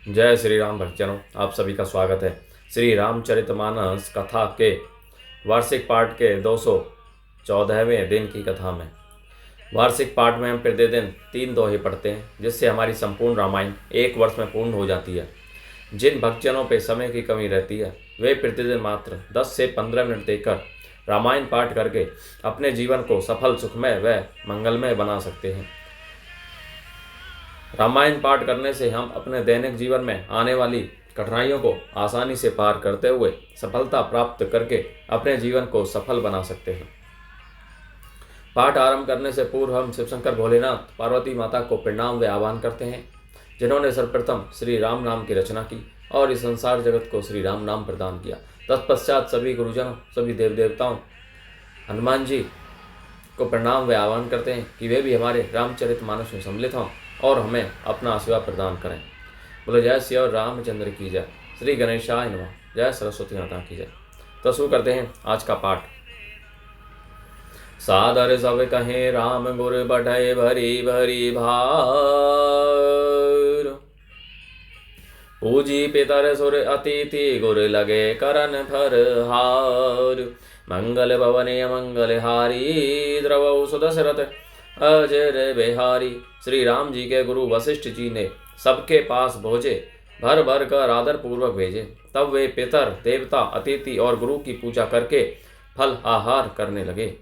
जय श्री राम भक्तजनों, आप सभी का स्वागत है श्री रामचरितमानस कथा के वार्षिक पाठ के 214वें दिन की कथा में। वार्षिक पाठ में हम प्रतिदिन 3 दोहे पढ़ते हैं, जिससे हमारी संपूर्ण रामायण 1 वर्ष में पूर्ण हो जाती है। जिन भक्तजनों पे समय की कमी रहती है, वे प्रतिदिन मात्र 10 से 15 मिनट देकर रामायण पाठ करके अपने जीवन को सफल, सुखमय व मंगलमय बना सकते हैं। रामायण पाठ करने से हम अपने दैनिक जीवन में आने वाली कठिनाइयों को आसानी से पार करते हुए सफलता प्राप्त करके अपने जीवन को सफल बना सकते हैं। पाठ आरंभ करने से पूर्व हम शिवशंकर भोलेनाथ पार्वती माता को प्रणाम व आह्वान करते हैं, जिन्होंने सर्वप्रथम श्री राम नाम की रचना की और इस संसार जगत को श्री राम नाम प्रदान किया। तत्पश्चात सभी गुरुजनों, सभी देव देवताओं, हनुमान जी को प्रणाम व आह्वान करते हैं कि वे भी हमारे रामचरितमानस में सम्मिलित हों और हमें अपना आशीर्वाद प्रदान करें। बोले जय श्री रामचंद्र की जय, श्री गणेशाय नमः, जय सरस्वती माता की जय। तो शुरू करते हैं आज का पाठ। सादर सब कहे राम गुर बढ़े भरी भरी भार, पूजी पितर सुर अतिथि गुर लगे करन फर हार। मंगल भवने मंगल हारी, द्रवौ सुदशरथ अजर बिहारी। श्री राम जी के गुरु वशिष्ठ जी ने सबके पास भोजे भर भर कर आदर पूर्वक भेजे। तब वे पितर, देवता, अतिथि और गुरु की पूजा करके फल आहार करने लगे।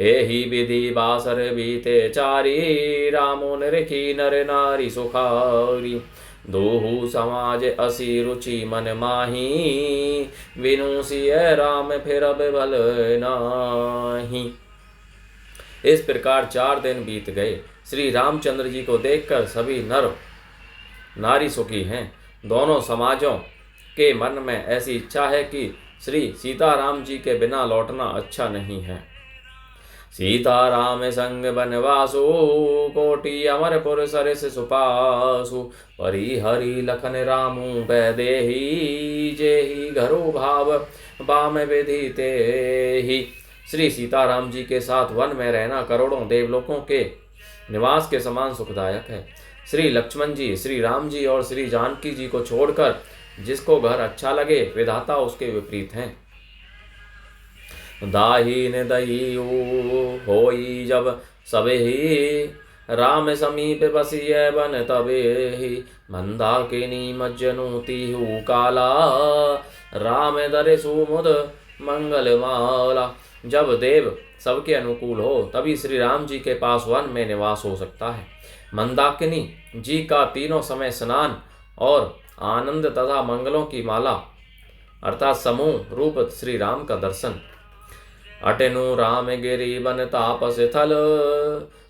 एहि विधि बासर बीते चारी, रामो निरखी नर नारी सुखारी। दोहु समाज असी रुचि मन माही, बिनु सिय राम फिर भल नाही। इस प्रकार 4 दिन बीत गए। श्री रामचंद्र जी को देखकर सभी नर नारी सुखी हैं। दोनों समाजों के मन में ऐसी इच्छा है कि श्री सीताराम जी के बिना लौटना अच्छा नहीं है। सीताराम संग बनवासु, कोटि अमरपुर सरिस सुपासु। परि हरि लखन रामू बैदेही, जेहि घरो भाव बाम विधि तेहि। श्री सीताराम जी के साथ वन में रहना करोड़ों देवलोकों के निवास के समान सुखदायक है। श्री लक्ष्मण जी, श्री राम जी और श्री जानकी जी को छोड़कर जिसको घर अच्छा लगे, विधाता उसके विपरीत हैं। दाहीन दही होई जब सबहि, राम समीप बसिय बन तबेहि। मंदाकिनी मज्जनु तिहु काला, राम दरे सुमुद मंगल माला। जब देव सबके अनुकूल हो तभी श्री राम जी के पास वन में निवास हो सकता है। मंदाकिनी जी का तीनों समय स्नान और आनंद तथा मंगलों की माला अर्थात समूह रूप श्री राम का दर्शन। अटेनु राम गिरी बन तापस थल,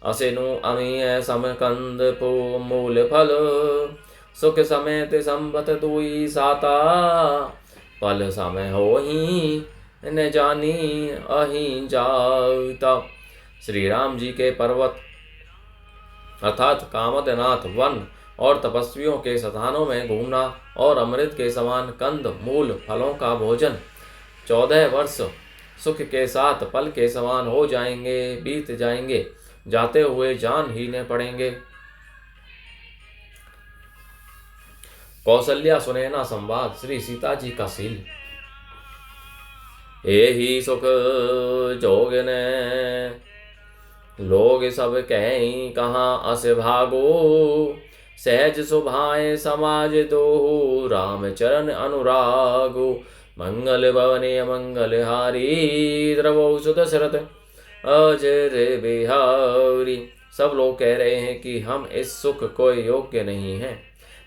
असेनु अमीय समकंद पो मूल फल। सुख समेत संबत दुई साता, पल समय होही न जानी अहि जाता। श्री राम जी के पर्वत अर्थात कामदनाथ वन और तपस्वियों के स्थानों में घूमना और अमृत के समान कंद मूल फलों का भोजन 14 वर्ष सुख के साथ पल के समान हो जाएंगे, बीत जाएंगे, जाते हुए जान ही न पड़ेंगे। कौशल्या सुनैना संवाद। श्री सीता जी का शील। एहि सुख जोग ने, लोग सब कहीं कहाँ अस भागो। सहज सुभाए समाज दो, राम चरण अनुरागो। मंगल भवने मंगल हारी, द्रवौ सुदशरथ अजर बिहारी। सब लोग कह रहे हैं कि हम इस सुख को योग्य नहीं हैं,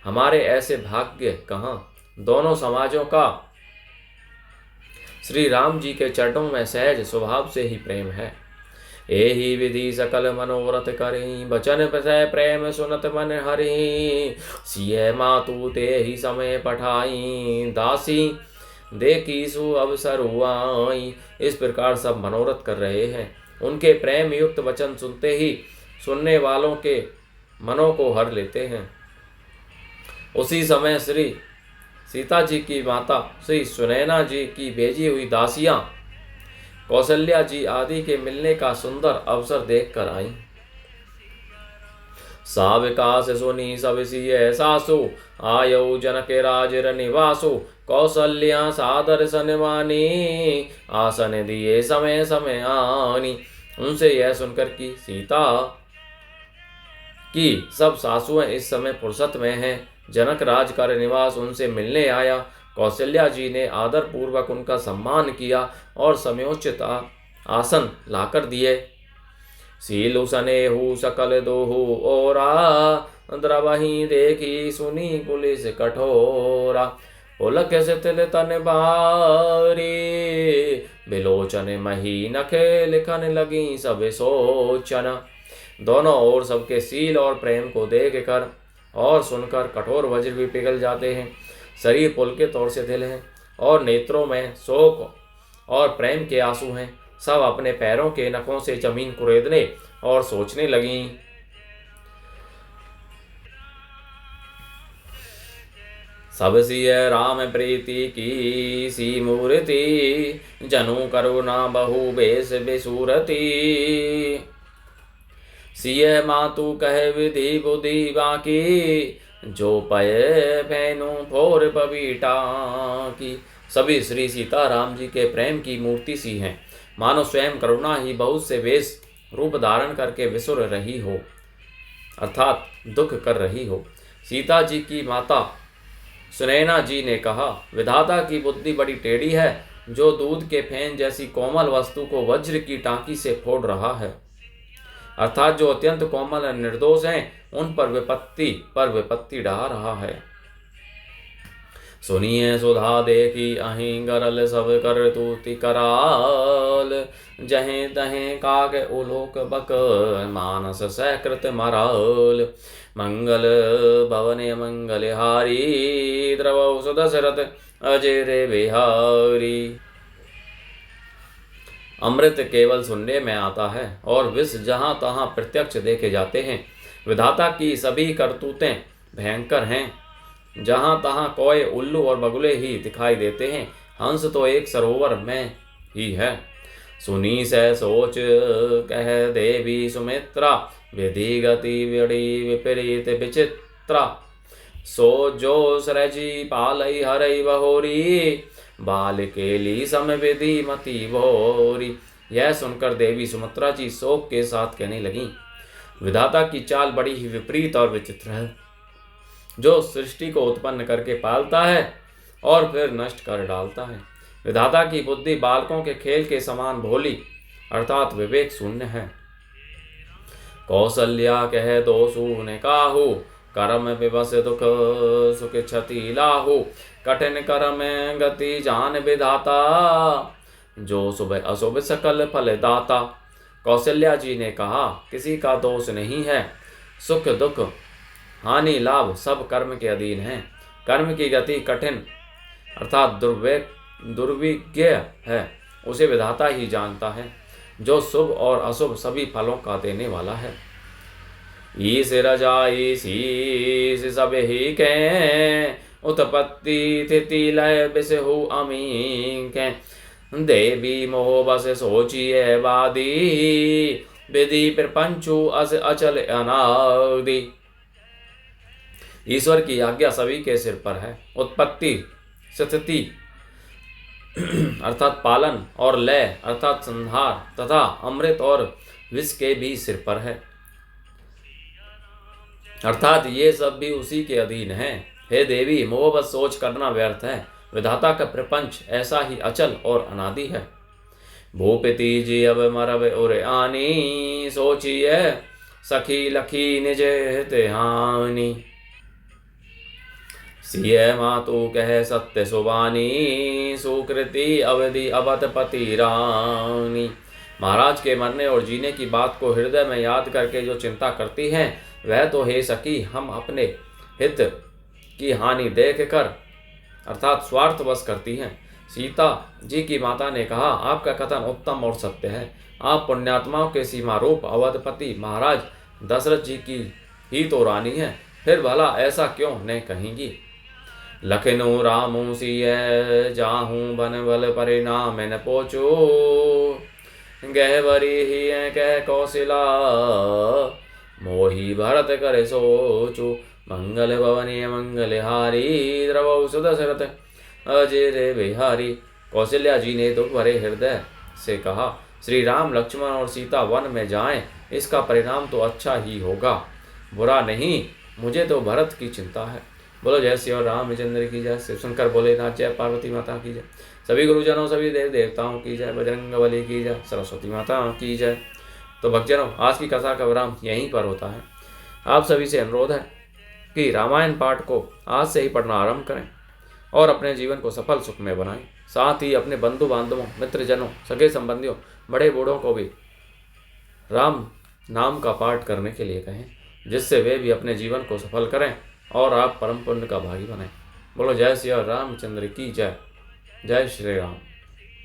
हमारे ऐसे भाग्य कहाँ। दोनों समाजों का श्री राम जी के चरणों में सहज स्वभाव से ही प्रेम है। एहि विधि सकल मनोरथ करी, बचन प्रसय प्रेम सुनत मन हरि। सिय मातु ते ही समय पठाई, दासी देखी सु अवसर आई। इस प्रकार सब मनोरथ कर रहे हैं। उनके प्रेम युक्त वचन सुनते ही सुनने वालों के मनों को हर लेते हैं। उसी समय श्री सीता जी की माता श्री सुनैना जी की भेजी हुई दासियां कौशल्या जी आदि के मिलने का सुंदर अवसर देखकर आईं। सा विकास सुनी सब सिय सासु, आयौ जनक राजर निवासु, कौशल्या सादर सनवानी, आसन दिए समय समय आनी। उनसे यह सुनकर कि सीता की सब सासुएं इस समय फुर्सत में हैं, जनक राज का निवास उनसे मिलने आया। कौशल्या जी ने आदर पूर्वक उनका सम्मान किया और समयोचित आसन लाकर दिए। सीलु सनेहु सकल दोहु ओरा, द्रवहि देखी सुनी पुलिस कठोरा। पुलक शिथिल तन बारी, बिलोचन मही नखे लिखन लगी सब सोचन। दोनों ओर सबके सील और प्रेम को देख कर और सुनकर कठोर वज्र भी पिघल जाते हैं। शरीर पुलकित और शिथिल है और नेत्रों में शोक और प्रेम के आंसू हैं। सब अपने पैरों के नखों से जमीन कुरेदने और सोचने लगीं। सब सिय राम प्रीति की सी मूर्ति, जनु करुणा बहु बेस बेसूरती। सिय मातु कह विधि बुद्धि बाकी, जो पय फैनु फोर पबीटा की। सभी श्री सीताराम जी के प्रेम की मूर्ति सी हैं, मानो स्वयं करुणा ही बहुत से वेश रूप धारण करके विसुर रही हो, अर्थात दुख कर रही हो। सीता जी की माता सुनैना जी ने कहा, विधाता की बुद्धि बड़ी टेढ़ी है, जो दूध के फेन जैसी कोमल वस्तु को वज्र की टांकी से फोड़ रहा है, अर्थात जो अत्यंत कोमल और निर्दोष हैं, उन पर विपत्ति ढा रहा है। सुनिए सुधा देखी अहीं गरल सब कर तूति कराल, जहें तहें काग उलोक बक मानस सकृत मराल। मंगल भवने मंगल हारी, द्रवौ सुदशरथ अजय रे बिहारी। अमृत केवल सुनने में आता है और विष जहाँ तहाँ प्रत्यक्ष देखे जाते हैं। विधाता की सभी करतूतें भयंकर हैं, जहाँ तहाँ कोय उल्लू और बगुले ही दिखाई देते हैं। हंस तो एक सरोवर में ही है। सुनी से सोच कह देवी सुमित्रा, विधि गति बड़ी विपरीत विचित्रा। सो जो सरजी पालई हरई बहोरी, बाल के ली सम विधि मति भोरी। यह सुनकर देवी सुमित्रा जी शोक के साथ कहने लगी, विधाता की चाल बड़ी ही विपरीत और विचित्र है, जो सृष्टि को उत्पन्न करके पालता है और फिर नष्ट कर डालता है। विधाता की बुद्धि बालकों के खेल के समान भोली अर्थात विवेक शून्य है। कौशल्या कह दोषु ने काहू, कर्म विवश दुख सुख क्षति लाहू। कठिन कर्म गति जान विधाता, जो शुभ अशुभ सकल फल दाता। कौशल्या जी ने कहा, किसी का दोष नहीं है, सुख दुख हानि लाभ सब कर्म के अधीन हैं। कर्म की गति कठिन अर्थात दुर्विज्ञ है, उसे विधाता ही जानता है, जो शुभ और अशुभ सभी फलों का देने वाला है। ईस रजाई शीस सब ही के, उत्पत्ति स्थिति लय बिसहु अमी के। देवी मोह बस सोचिए वादी, विधि प्रपंचु अस अचल अनादि। ईश्वर की आज्ञा सभी के सिर पर है। उत्पत्ति स्थिति अर्थात पालन और लय अर्थात संहार तथा अमृत और विष के भी सिर पर है, अर्थात ये सब भी उसी के अधीन हैं। हे देवी, मोह बस सोच करना व्यर्थ है। विधाता का प्रपंच ऐसा ही अचल और अनादि है। भूपति जी अब मरब उर आनी, सोचिए सखी लखी निज हित हानि। सिय मातु कह सत्य सुबानी, सुकृति अवधि अवध पति रानी। महाराज के मरने और जीने की बात को हृदय में याद करके जो चिंता करती हैं, वह तो हे सखी हम अपने हित की हानि देख कर अर्थात स्वार्थवश करती हैं। सीता जी की माता ने कहा, आपका कथन उत्तम और सत्य है। आप पुण्यात्माओं के सीमा रूप अवधपति महाराज दशरथ जी की ही तो रानी है, फिर भला ऐसा क्यों न कहेंगी। लखनऊ रामू सिय जाहूँ बन बल परिणाम न पोचो, गहवरी ही कह कौशिला, मोहि भरत करे सोचु, मंगल भवनीय मंगलहारी, द्रवौ सुदशरथ अजय रे बिहारी। कौशल्या जी ने दुख भरे हृदय से कहा, श्री राम लक्ष्मण और सीता वन में जाएं, इसका परिणाम तो अच्छा ही होगा, बुरा नहीं। मुझे तो भरत की चिंता है। बोलो जय श्री रामचंद्र की जय। शिव शंकर भोलेनाथ जय, पार्वती माता की जय, सभी गुरुजनों सभी देव देवताओं की जय, बजरंग बली की जय, सरस्वती माता की जय। तो भक्तजनों, आज की कथा का विराम यहीं पर होता है। आप सभी से अनुरोध है कि रामायण पाठ को आज से ही पढ़ना आरंभ करें और अपने जीवन को सफल सुखमय बनाएं। साथ ही अपने बंधु बांधवों, मित्रजनों, सगे संबंधियों, बड़े बूढ़ों को भी राम नाम का पाठ करने के लिए कहें, जिससे वे भी अपने जीवन को सफल करें और आप परम पुण्य का भागी बनें। बोलो जय श्री रामचंद्र की जय। जय श्री राम।